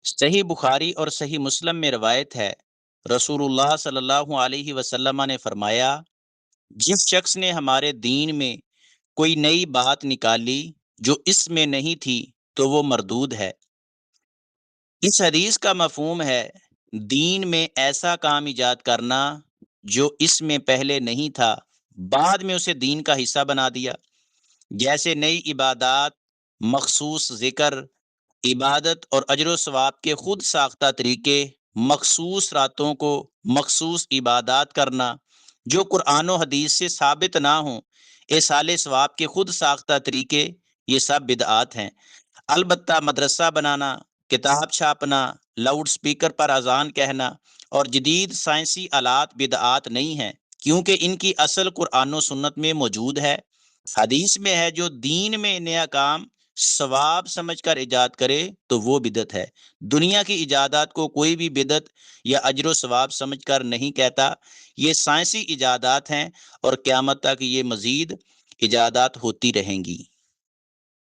صحیح بخاری اور صحیح مسلم میں روایت ہے، رسول اللہ صلی اللہ علیہ وسلم نے فرمایا، جس شخص نے ہمارے دین میں کوئی نئی بات نکالی جو اس میں نہیں تھی تو وہ مردود ہے۔ اس حدیث کا مفہوم ہے دین میں ایسا کام ایجاد کرنا جو اس میں پہلے نہیں تھا، بعد میں اسے دین کا حصہ بنا دیا، جیسے نئی عبادات، مخصوص ذکر، عبادت اور اجر و ثواب کے خود ساختہ طریقے، مخصوص راتوں کو مخصوص عبادات کرنا جو قرآن و حدیث سے ثابت نہ ہوں، ایصال ثواب کے خود ساختہ طریقے، یہ سب بدعات ہیں۔ البتہ مدرسہ بنانا، کتاب چھاپنا، لاؤڈ سپیکر پر اذان کہنا اور جدید سائنسی آلات بدعات نہیں ہیں، کیونکہ ان کی اصل قرآن و سنت میں موجود ہے۔ حدیث میں ہے جو دین میں نیا کام ثواب سمجھ کر ایجاد کرے تو وہ بدعت ہے۔ دنیا کی ایجادات کو کوئی بھی بدعت یا اجر و ثواب سمجھ کر نہیں کہتا، یہ سائنسی ایجادات ہیں اور قیامت تک یہ مزید ایجادات ہوتی رہیں گی۔